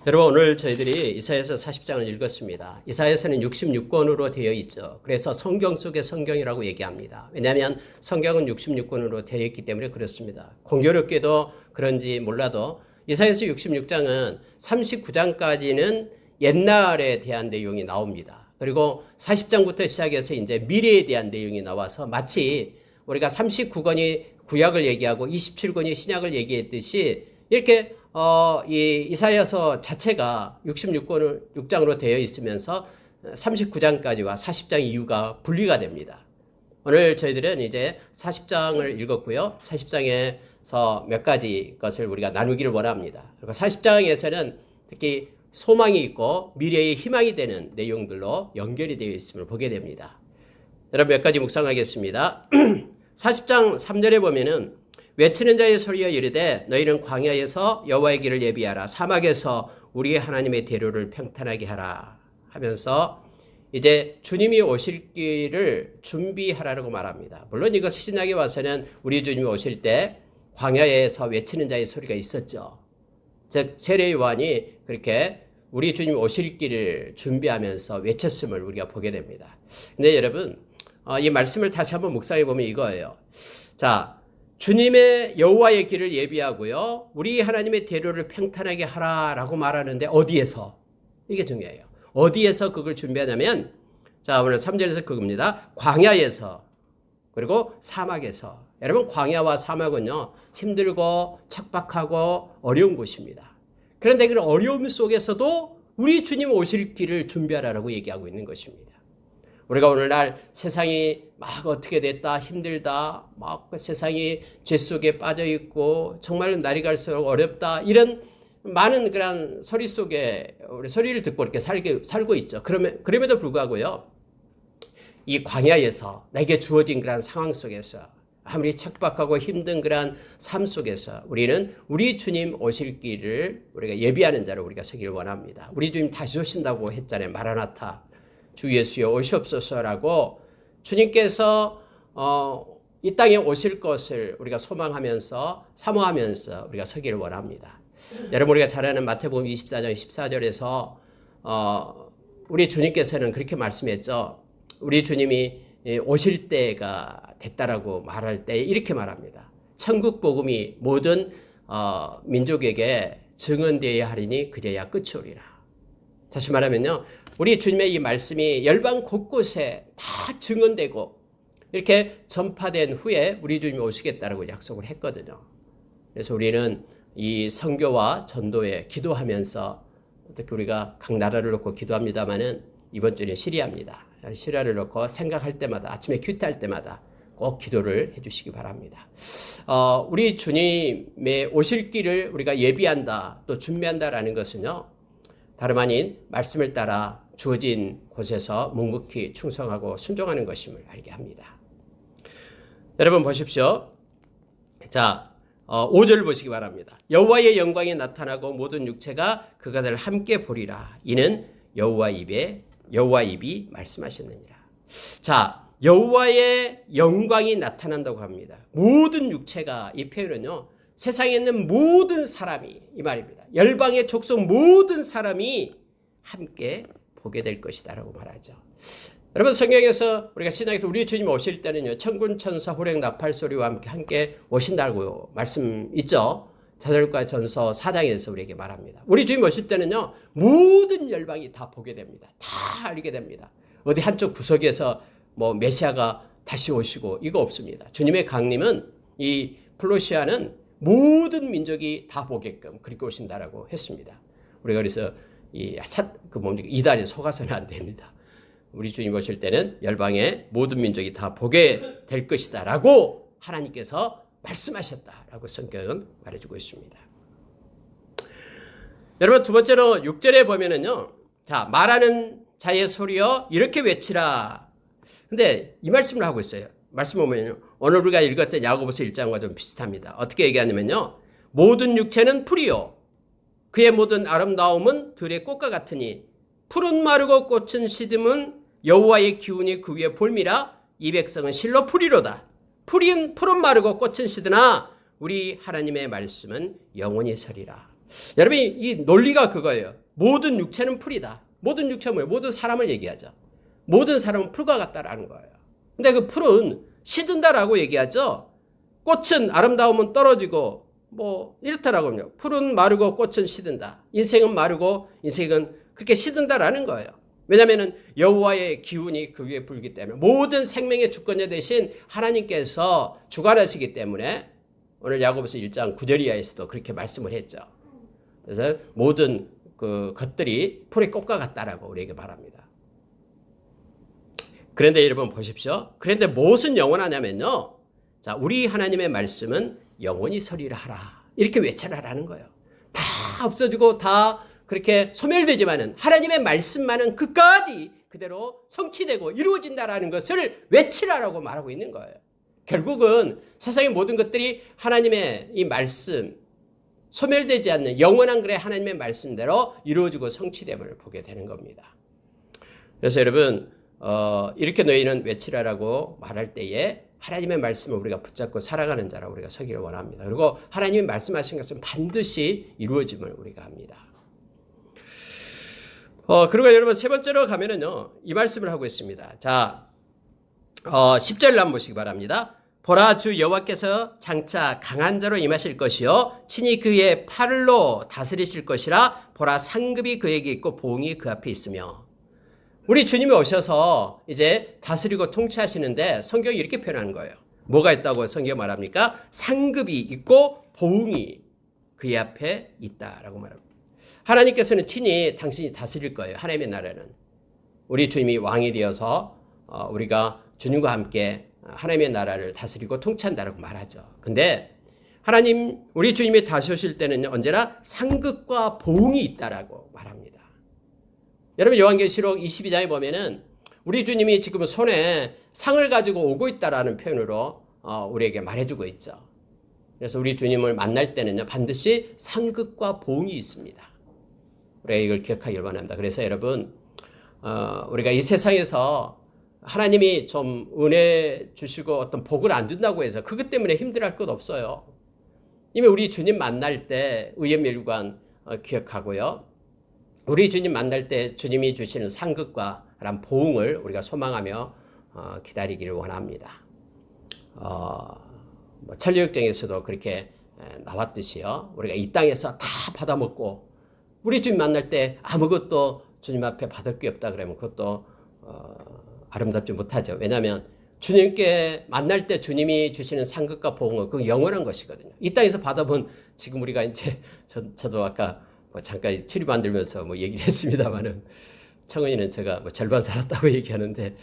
여러분, 오늘 저희들이 이사야서 40장을 읽었습니다. 이사야서는 66권으로 되어 있죠. 그래서 성경 속의 성경이라고 얘기합니다. 왜냐하면 성경은 66권으로 되어 있기 때문에 그렇습니다. 공교롭게도 그런지 몰라도 이사야서 66장은 39장까지는 옛날에 대한 내용이 나옵니다. 그리고 40장부터 시작해서 이제 미래에 대한 내용이 나와서 마치 우리가 39권이 구약을 얘기하고 27권이 신약을 얘기했듯이 이렇게 이 이사야서 자체가 66장으로 되어 있으면서 39장까지와 40장 이후가 분리가 됩니다. 오늘 저희들은 이제 40장을 읽었고요. 40장에서 몇 가지 것을 우리가 나누기를 원합니다. 그리고 40장에서는 특히 소망이 있고 미래의 희망이 되는 내용들로 연결이 되어 있음을 보게 됩니다. 여러분, 몇 가지 묵상하겠습니다. 40장 3절에 보면은 외치는 자의 소리여 이르되 너희는 광야에서 여호와의 길을 예비하라, 사막에서 우리의 하나님의 대로를 평탄하게 하라 하면서 이제 주님이 오실 길을 준비하라고 말합니다. 물론 이거 신약에 와서는 우리 주님이 오실 때 광야에서 외치는 자의 소리가 있었죠. 즉 세례 요한이 그렇게 우리 주님이 오실 길을 준비하면서 외쳤음을 우리가 보게 됩니다. 근데 여러분, 이 말씀을 다시 한번 묵상해 보면 이거예요. 자, 주님의 여호와의 길을 예비하고요, 우리 하나님의 대로를 평탄하게 하라라고 말하는데 어디에서? 이게 중요해요. 어디에서 그걸 준비하냐면, 자, 오늘 3절에서 그겁니다. 광야에서, 그리고 사막에서. 여러분, 광야와 사막은요, 힘들고 척박하고 어려운 곳입니다. 그런데 그 어려움 속에서도 우리 주님 오실 길을 준비하라고 얘기하고 있는 것입니다. 우리가 오늘날 세상이 막 어떻게 됐다, 힘들다, 막 세상이 죄 속에 빠져 있고 정말 날이 갈수록 어렵다, 이런 많은 그런 소리 속에 우리 소리를 듣고 이렇게 살고 있죠. 그럼에도 불구하고요, 이 광야에서 내게 주어진 그런 상황 속에서 아무리 척박하고 힘든 그런 삶 속에서 우리는 우리 주님 오실 길을 우리가 예비하는 자로 우리가 서기를 원합니다. 우리 주님 다시 오신다고 했잖아요. 마라나타, 주 예수여 오시옵소서라고 주님께서 이 땅에 오실 것을 우리가 소망하면서 사모하면서 우리가 서기를 원합니다. 여러분, 우리가 잘 아는 마태복음 24장 14절에서 우리 주님께서는 그렇게 말씀했죠. 우리 주님이 오실 때가 됐다라고 말할 때 이렇게 말합니다. 천국 복음이 모든 민족에게 증언되어야 하리니 그제야 끝이 오리라. 다시 말하면요, 우리 주님의 이 말씀이 열방 곳곳에 다 증언되고 이렇게 전파된 후에 우리 주님이 오시겠다라고 약속을 했거든요. 그래서 우리는 이 선교와 전도에 기도하면서, 어떻게 우리가 각 나라를 놓고 기도합니다마는 이번 주는 시리아입니다. 시리아를 놓고 생각할 때마다, 아침에 큐티할 때마다 꼭 기도를 해주시기 바랍니다. 우리 주님의 오실 길을 우리가 예비한다, 또 준비한다라는 것은요, 다름 아닌 말씀을 따라 주어진 곳에서 묵묵히 충성하고 순종하는 것임을 알게 합니다. 여러분 보십시오. 자, 5절을 보시기 바랍니다. 여호와의 영광이 나타나고 모든 육체가 그것을 함께 보리라. 이는 여호와 입이 말씀하셨느니라. 자, 여호와의 영광이 나타난다고 합니다. 모든 육체가, 이 표현은요, 세상에 있는 모든 사람이, 이 말입니다. 열방의 족속 모든 사람이 함께 보게 될 것이다라고 말하죠. 여러분, 성경에서 우리가 신약에서 우리 주님 오실 때는요, 천군 천사 호령 나팔 소리와 함께 오신다고 말씀 있죠. 사도행전서 4장에서 우리에게 말합니다. 우리 주님 오실 때는요, 모든 열방이 다 보게 됩니다. 다 알게 됩니다. 어디 한쪽 구석에서 뭐 메시아가 다시 오시고 이거 없습니다. 주님의 강림은, 이 플로시아는 모든 민족이 다 보게끔 그렇게 오신다라고 했습니다. 우리가 그래서 이단에 속아서는 안 됩니다. 우리 주님 오실 때는 열방의 모든 민족이 다 보게 될 것이다라고 하나님께서 말씀하셨다라고 성경은 말해주고 있습니다. 여러분, 두 번째로 6절에 보면은요, 자, 말하는 자의 소리여 이렇게 외치라. 근데 이 말씀을 하고 있어요. 말씀 보면요, 오늘 우리가 읽었던 야고보서 1장과 좀 비슷합니다. 어떻게 얘기하냐면요, 모든 육체는 풀이요 그의 모든 아름다움은 들의 꽃과 같으니 풀은 마르고 꽃은 시듬은 여호와의 기운이 그 위에 볼미라. 이 백성은 실로 풀이로다. 풀은 마르고 꽃은 시드나 우리 하나님의 말씀은 영원히 서리라. 여러분 이 논리가 그거예요. 모든 육체는 풀이다. 모든 육체는 뭐예요? 모든 사람을 얘기하죠. 모든 사람은 풀과 같다라는 거예요. 근데 그 풀은 시든다라고 얘기하죠. 꽃은 아름다우면 떨어지고 뭐 이렇다라고요. 풀은 마르고 꽃은 시든다. 인생은 마르고 인생은 그렇게 시든다라는 거예요. 왜냐하면 여호와의 기운이 그 위에 불기 때문에 모든 생명의 주권자 되신 하나님께서 주관하시기 때문에 오늘 야고보서 1장 9절 이하에서도 그렇게 말씀을 했죠. 그래서 모든 그 것들이 풀의 꽃과 같다라고 우리에게 말합니다. 그런데 여러분 보십시오. 그런데 무엇은 영원하냐면요. 자, 우리 하나님의 말씀은 영원히 서리라 하라. 이렇게 외쳐라라는 거예요. 다 없어지고 다 그렇게 소멸되지만은 하나님의 말씀만은 끝까지 그대로 성취되고 이루어진다라는 것을 외치라라고 말하고 있는 거예요. 결국은 세상의 모든 것들이 하나님의 이 말씀, 소멸되지 않는 영원한 그래 하나님의 말씀대로 이루어지고 성취됨을 보게 되는 겁니다. 그래서 여러분 이렇게 너희는 외치라라고 말할 때에 하나님의 말씀을 우리가 붙잡고 살아가는 자라고 우리가 서기를 원합니다. 그리고 하나님이 말씀하신 것은 반드시 이루어짐을 우리가 합니다. 그리고 여러분 세 번째로 가면은요 이 말씀을 하고 있습니다. 자, 10절을 한번 보시기 바랍니다. 보라 주 여호와께서 장차 강한 자로 임하실 것이요 친히 그의 팔로 다스리실 것이라. 보라 상급이 그에게 있고 보응이 그 앞에 있으며. 우리 주님이 오셔서 이제 다스리고 통치하시는데 성경이 이렇게 표현하는 거예요. 뭐가 있다고 성경이 말합니까? 상급이 있고 보응이 그의 앞에 있다라고 말합니다. 하나님께서는 친히 당신이 다스릴 거예요. 하나님의 나라는. 우리 주님이 왕이 되어서 우리가 주님과 함께 하나님의 나라를 다스리고 통치한다라고 말하죠. 근데 하나님, 우리 주님이 다시 오실 때는 언제나 상급과 보응이 있다라고 말합니다. 여러분 요한계시록 22장에 보면은 우리 주님이 지금 손에 상을 가지고 오고 있다라는 표현으로 우리에게 말해주고 있죠. 그래서 우리 주님을 만날 때는요 반드시 상급과 보응이 있습니다. 우리가 이걸 기억하길 원합니다. 그래서 여러분 우리가 이 세상에서 하나님이 좀 은혜 주시고 어떤 복을 안 준다고 해서 그것 때문에 힘들어할 것 없어요. 이미 우리 주님 만날 때 의의 멸관 기억하고요. 우리 주님 만날 때 주님이 주시는 상급과 보응을 우리가 소망하며 기다리기를 원합니다. 천리역정에서도 그렇게 나왔듯이요. 우리가 이 땅에서 다 받아먹고 우리 주님 만날 때 아무것도 주님 앞에 받을 게 없다 그러면 그것도 아름답지 못하죠. 왜냐하면 주님께 만날 때 주님이 주시는 상급과 보응은 그 영원한 것이거든요. 이 땅에서 받아본 지금 우리가 이제 저도 아까 잠깐 출입 안 들면서 얘기를 했습니다만은 청은이는 제가 절반 살았다고 얘기하는데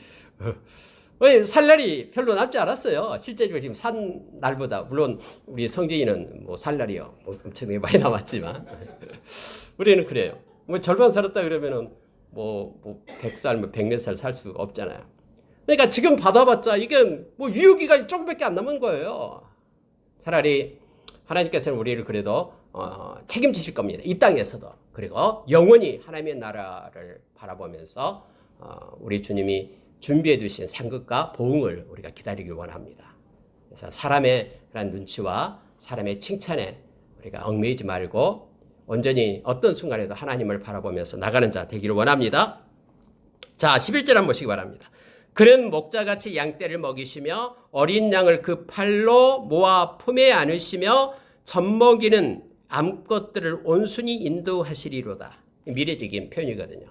살 날이 별로 남지 않았어요. 실제적으로 지금 산 날보다 물론 우리 성진이는 살 날이요 엄청 많이 남았지만 우리는 그래요. 절반 살았다 그러면은 100살, 100몇 살 살 수가 없잖아요. 그러니까 지금 받아봤자 이게 유효기간이 조금밖에 안 남은 거예요. 차라리 하나님께서는 우리를 그래도 책임지실 겁니다. 이 땅에서도. 그리고 영원히 하나님의 나라를 바라보면서 우리 주님이 준비해 주신 상급과 보응을 우리가 기다리길 원합니다. 그래서 사람의 그런 눈치와 사람의 칭찬에 우리가 얽매이지 말고 온전히 어떤 순간에도 하나님을 바라보면서 나가는 자 되기를 원합니다. 자, 11절 한번 보시기 바랍니다. 그는 목자같이 양떼를 먹이시며 어린 양을 그 팔로 모아 품에 안으시며 젖먹이는 암것들을 온순히 인도하시리로다. 미래적인 표현이거든요.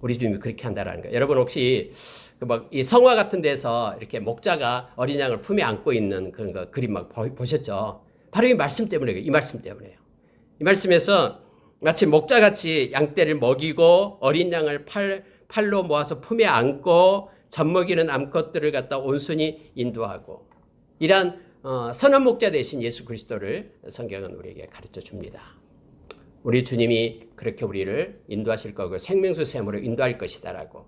우리 주님이 그렇게 한다라는 거예요. 여러분 혹시 이 성화 같은 데서 이렇게 목자가 어린 양을 품에 안고 있는 그런 거 그림 보셨죠? 바로 이 말씀 때문에요. 이 말씀 때문에요. 이 말씀에서 마치 목자같이 양떼를 먹이고 어린 양을 팔로 모아서 품에 안고 젖먹이는 암컷들을 갖다 온순히 인도하고 이러한 선한 목자 되신 예수 그리스도를 성경은 우리에게 가르쳐 줍니다. 우리 주님이 그렇게 우리를 인도하실 거고 생명수 샘으로 인도할 것이다라고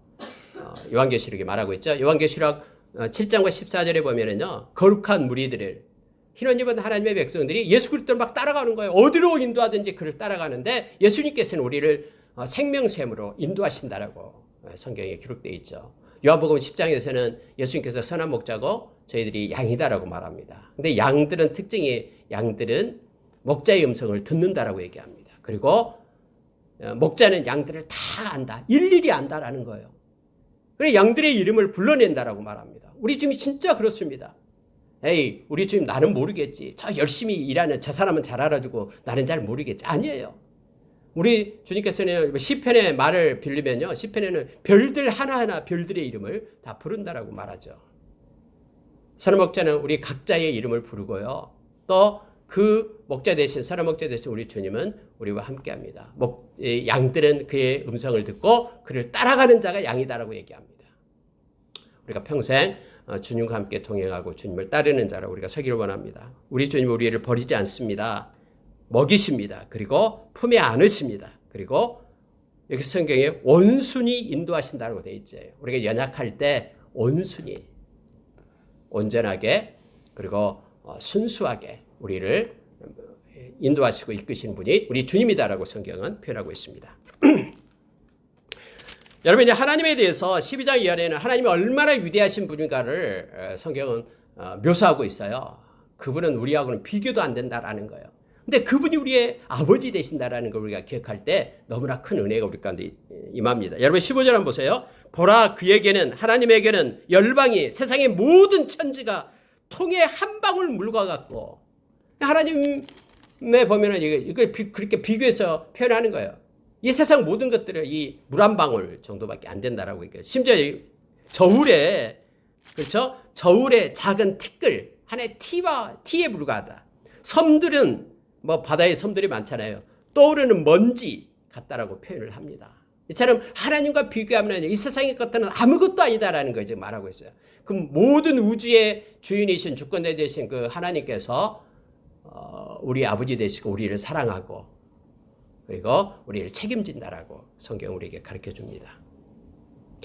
요한계시록에 말하고 있죠. 요한계시록 7장과 14절에 보면은요. 거룩한 무리들을 흰옷 입은 하나님의 백성들이 예수 그리스도를 막 따라가는 거예요. 어디로 인도하든지 그를 따라가는데 예수님께서는 우리를 생명샘으로 인도하신다라고 성경에 기록되어 있죠. 요한복음 10장에서는 예수님께서 선한 목자고 저희들이 양이다라고 말합니다. 근데 양들은 특징이 양들은 목자의 음성을 듣는다라고 얘기합니다. 그리고 목자는 양들을 다 안다. 일일이 안다라는 거예요. 그래 양들의 이름을 불러낸다라고 말합니다. 우리 주님이 진짜 그렇습니다. 에이, 우리 주님 나는 모르겠지. 저 열심히 일하는 저 사람은 잘 알아주고 나는 잘 모르겠지. 아니에요. 우리 주님께서는 시편의 말을 빌리면요. 시편에는 별들 하나하나 별들의 이름을 다 부른다라고 말하죠. 선한 목자는 우리 각자의 이름을 부르고요. 또 그 목자 대신 선한 목자 대신 우리 주님은 우리와 함께합니다. 양들은 그의 음성을 듣고 그를 따라가는 자가 양이다라고 얘기합니다. 우리가 평생 주님과 함께 동행하고 주님을 따르는 자라 우리가 서기를 원합니다. 우리 주님은 우리를 버리지 않습니다. 먹이십니다. 그리고 품에 안으십니다. 그리고 여기 성경에 온순히 인도하신다고 되어 있죠. 우리가 연약할 때 온순히 온전하게 그리고 순수하게 우리를 인도하시고 이끄시는 분이 우리 주님이다라고 성경은 표현하고 있습니다. 여러분 이제 하나님에 대해서 12장 이하에는 하나님이 얼마나 위대하신 분인가를 성경은 묘사하고 있어요. 그분은 우리하고는 비교도 안 된다라는 거예요. 근데 그분이 우리의 아버지 되신다라는 걸 우리가 기억할 때 너무나 큰 은혜가 우리 가운데 임합니다. 여러분 15절 한번 보세요. 보라 그에게는 하나님에게는 열방이 세상의 모든 천지가 통에 한 방울 물과 같고 하나님에 보면은 이걸 그렇게 비교해서 표현하는 거예요. 이 세상 모든 것들은 이 물 한 방울 정도밖에 안 된다라고 얘기해요. 심지어 저울에 그렇죠? 저울에 작은 티끌 하나의 티에 불과하다. 섬들은 뭐 바다에 섬들이 많잖아요. 떠오르는 먼지 같다라고 표현을 합니다. 이처럼 하나님과 비교하면 이 세상의 것들은 아무것도 아니다라는 걸 지금 말하고 있어요. 그럼 모든 우주의 주인이신 주권자 되신 그 하나님께서 우리 아버지 되시고 우리를 사랑하고 그리고 우리를 책임진다라고 성경 우리에게 가르쳐 줍니다.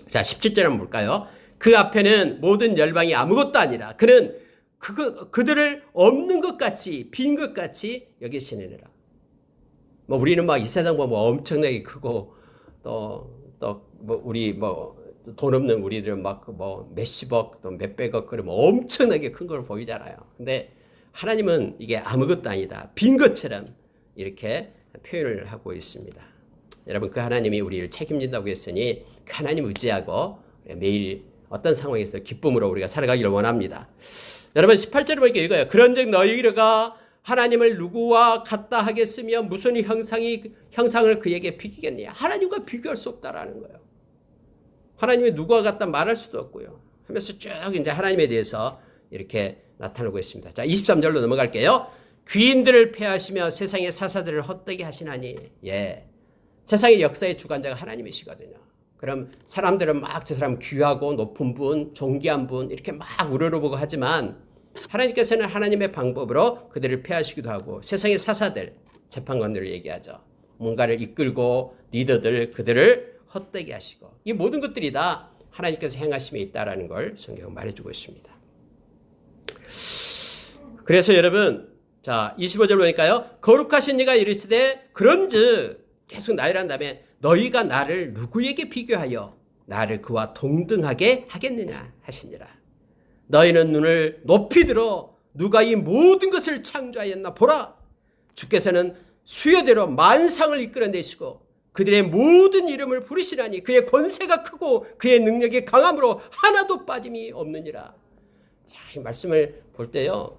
자, 17절 한번 볼까요? 그 앞에는 모든 열방이 아무것도 아니라 그는 그들을 없는 것 같이 빈 것 같이 여기시느니라. 뭐 우리는 막 이 세상 보면 엄청나게 크고 또 뭐 우리 뭐 돈 없는 우리들은 막 뭐 몇십억 또 몇백억 그러면 엄청나게 큰 걸 보이잖아요. 근데 하나님은 이게 아무것도 아니다. 빈 것처럼 이렇게 표현을 하고 있습니다. 여러분 그 하나님이 우리를 책임진다고 했으니 그 하나님 의지하고 매일 어떤 상황에서 기쁨으로 우리가 살아가기를 원합니다. 여러분 18절을 보니까 이거예요. 그런즉 너희가 하나님을 누구와 같다 하겠으며 무슨 형상을 그에게 비기겠느냐. 하나님과 비교할 수 없다라는 거예요. 하나님이 누구와 같다 말할 수도 없고요. 하면서 쭉 이제 하나님에 대해서 이렇게 나타나고 있습니다. 자, 23절로 넘어갈게요. 귀인들을 폐하시며 세상의 사사들을 헛되게 하시나니. 예. 세상의 역사의 주관자가 하나님이시거든요. 그럼 사람들은 막 저 사람 귀하고 높은 분, 존귀한 분 이렇게 막 우러러보고 하지만 하나님께서는 하나님의 방법으로 그들을 폐하시기도 하고 세상의 사사들, 재판관들을 얘기하죠. 뭔가를 이끌고 리더들 그들을 헛되게 하시고 이 모든 것들이 다 하나님께서 행하심에 있다라는 걸 성경은 말해주고 있습니다. 그래서 여러분 자 25절 보니까요. 거룩하신 이가 이르시되 그런즉 계속 나열한 다음에 너희가 나를 누구에게 비교하여 나를 그와 동등하게 하겠느냐 하시니라. 너희는 눈을 높이 들어 누가 이 모든 것을 창조하였나 보라. 주께서는 수요대로 만상을 이끌어내시고 그들의 모든 이름을 부르시나니 그의 권세가 크고 그의 능력이 강함으로 하나도 빠짐이 없느니라. 이 말씀을 볼 때요.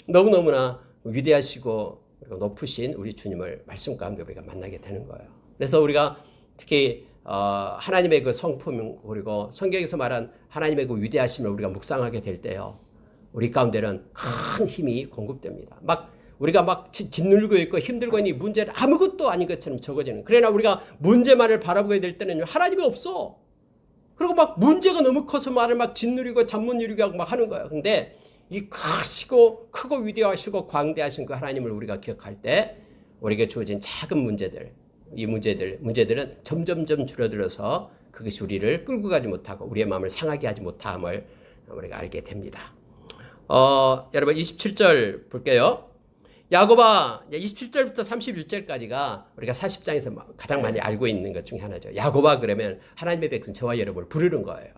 너무너무나 위대하시고 그리고 높으신 우리 주님을 말씀 가운데 우리가 만나게 되는 거예요. 그래서 우리가 특히 하나님의 그 성품 그리고 성경에서 말한 하나님의 그 위대하심을 우리가 묵상하게 될 때요. 우리 가운데는 큰 힘이 공급됩니다. 막 우리가 막 짓눌고 있고 힘들고 있는 이 문제는 아무것도 아닌 것처럼 적어지는. 그러나 우리가 문제만을 바라보게 될 때는 하나님이 없어. 그리고 막 문제가 너무 커서 말을 막 짓누리고 잠 못 이루게 하고 막 하는 거예요. 근데 이 크고 위대하시고 광대하신 그 하나님을 우리가 기억할 때 우리에게 주어진 작은 문제들, 이 문제들은 점점점 줄어들어서 그것이 우리를 끌고 가지 못하고 우리의 마음을 상하게 하지 못함을 우리가 알게 됩니다. 여러분 27절 볼게요. 야고바 27절부터 31절까지가 우리가 40장에서 가장 많이 알고 있는 것 중에 하나죠. 야고바 그러면 하나님의 백성 저와 여러분을 부르는 거예요.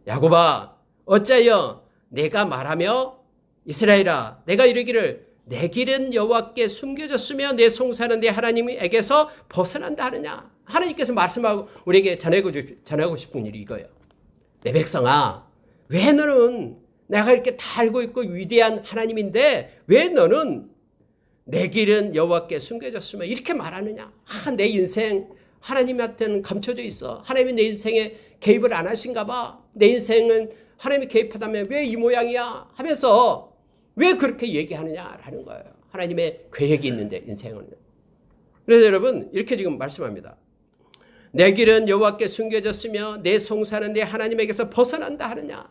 야고바 어찌하여 내가 말하며 이스라엘아 내가 이르기를 내 길은 여호와께 숨겨졌으며 내 송사는 내 하나님에게서 벗어난다 하느냐. 하나님께서 말씀하고 우리에게 전하고 싶은 일이 이거예요. 내 백성아, 왜 너는 내가 이렇게 다 알고 있고 위대한 하나님인데 왜 너는 내 길은 여호와께 숨겨졌으며 이렇게 말하느냐. 내 인생 하나님한테는 감춰져 있어. 하나님이 내 인생에 개입을 안 하신가 봐. 내 인생은 하나님이 개입하다면 왜 이 모양이야 하면서 왜 그렇게 얘기하느냐라는 거예요. 하나님의 계획이 있는데 인생은. 그래서 여러분 이렇게 지금 말씀합니다. 내 길은 여호와께 숨겨졌으며 내 송사는 내 하나님에게서 벗어난다 하느냐.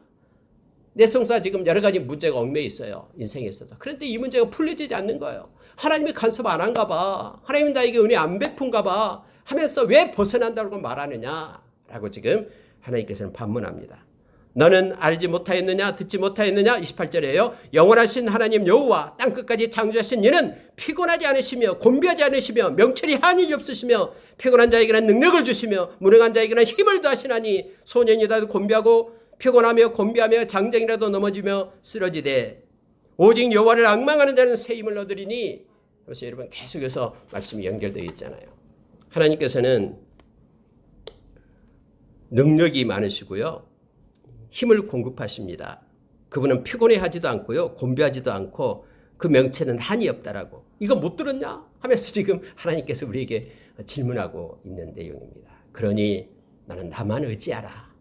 내 송사 지금 여러 가지 문제가 얽매여 있어요. 인생에 있어서. 그런데 이 문제가 풀리지 않는 거예요. 하나님이 간섭 안 한가 봐. 하나님이 나에게 은혜 안 베푼가 봐 하면서 왜 벗어난다고 말하느냐라고 지금 하나님께서는 반문합니다. 너는 알지 못하였느냐 듣지 못하였느냐 28절이에요. 영원하신 하나님 여호와 땅끝까지 창조하신 이는 피곤하지 않으시며 곤비하지 않으시며 명철이 한이 없으시며 피곤한 자에게는 능력을 주시며 무능한 자에게는 힘을 더하시나니 소년이라도 곤비하고 피곤하며 곤비하며 장정이라도 넘어지며 쓰러지되 오직 여호와를 앙망하는 자는 새 힘을 얻으리니. 그래서 여러분 계속해서 말씀이 연결되어 있잖아요. 하나님께서는 능력이 많으시고요. 힘을 공급하십니다. 그분은 피곤해하지도 않고요. 곤비하지도 않고 그 명체는 한이 없다라고. 이거 못 들었냐? 하면서 지금 하나님께서 우리에게 질문하고 있는 내용입니다. 그러니 나는 나만 의지하라.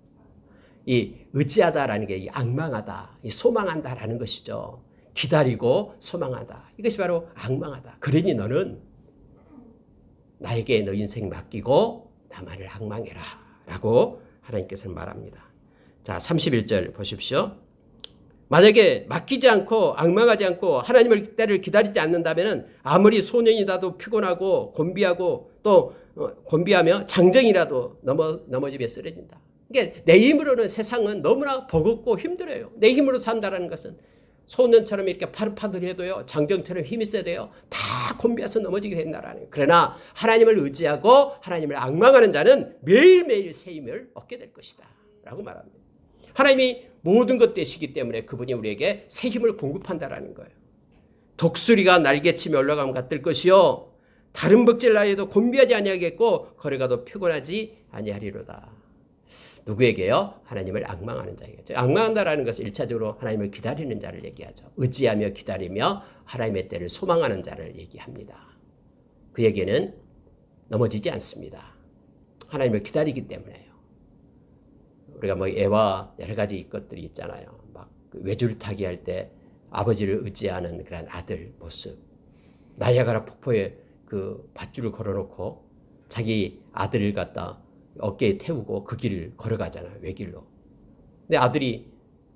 이 의지하다라는 게 앙망하다, 이 소망한다라는 것이죠. 기다리고 소망하다. 이것이 바로 앙망하다. 그러니 너는 나에게 너 인생 맡기고 나만을 앙망해라 라고 하나님께서는 말합니다. 자, 31절 보십시오. 만약에 맡기지 않고 앙망하지 않고 하나님을 때를 기다리지 않는다면 아무리 소년이라도 피곤하고 곤비하고 또 곤비하며 장정이라도 넘어지며 쓰러진다. 그러니까 내 힘으로는 세상은 너무나 버겁고 힘들어요. 내 힘으로 산다는 것은 소년처럼 이렇게 파릇파릇해도요. 장정처럼 힘이 세도요. 다 곤비해서 넘어지게 된다라는 거예요. 그러나 하나님을 의지하고 하나님을 앙망하는 자는 매일매일 새 힘을 얻게 될 것이다 라고 말합니다. 하나님이 모든 것 되시기 때문에 그분이 우리에게 새 힘을 공급한다라는 거예요. 독수리가 날개치며 올라가면 같을 것이요 다른 벅질나에도 곤비하지 아니하겠고 걸어가도 피곤하지 아니하리로다. 누구에게요? 하나님을 앙망하는 자에게. 앙망한다라는 것은 1차적으로 하나님을 기다리는 자를 얘기하죠. 의지하며 기다리며 하나님의 때를 소망하는 자를 얘기합니다. 그에게는 넘어지지 않습니다. 하나님을 기다리기 때문에요. 우리가 뭐 애와 여러 가지 것들이 있잖아요. 막 외줄타기 할 때 아버지를 의지하는 그런 아들 모습. 나이아가라 폭포에 그 밧줄을 걸어놓고 자기 아들을 갖다 어깨에 태우고 그 길을 걸어가잖아요. 외길로. 근데 아들이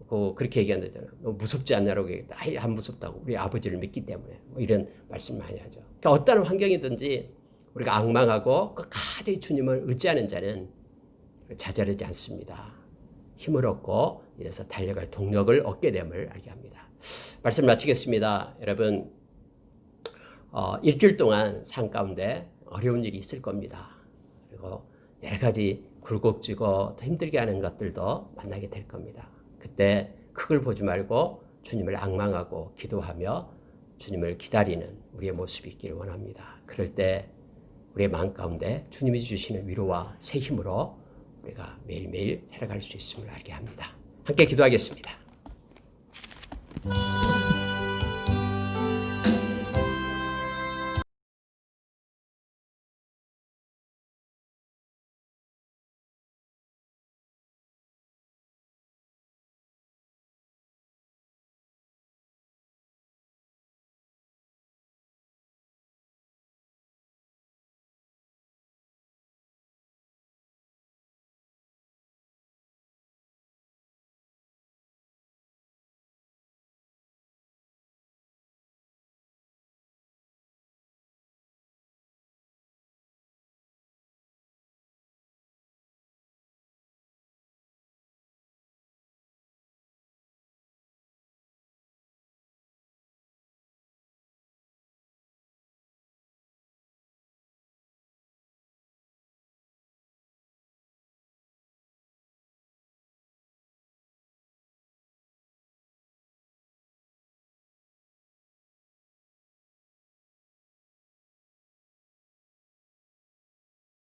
그렇게 얘기한다잖아요. 너 무섭지 않냐라고 얘기했다. 아예 안 무섭다고. 우리 아버지를 믿기 때문에. 뭐 이런 말씀 많이 하죠. 그러니까 어떤 환경이든지 우리가 앙망하고 끝까지 주님을 의지하는 자는 좌절하지 않습니다. 힘을 얻고 이래서 달려갈 동력을 얻게 됨을 알게 합니다. 말씀 마치겠습니다. 여러분 일주일 동안 삶 가운데 어려운 일이 있을 겁니다. 그리고 여러 가지 굴곡지고 힘들게 하는 것들도 만나게 될 겁니다. 그때 그걸 보지 말고 주님을 앙망하고 기도하며 주님을 기다리는 우리의 모습이 있기를 원합니다. 그럴 때 우리의 마음 가운데 주님이 주시는 위로와 새 힘으로 우리가 매일매일 살아갈 수 있음을 알게 합니다. 함께 기도하겠습니다.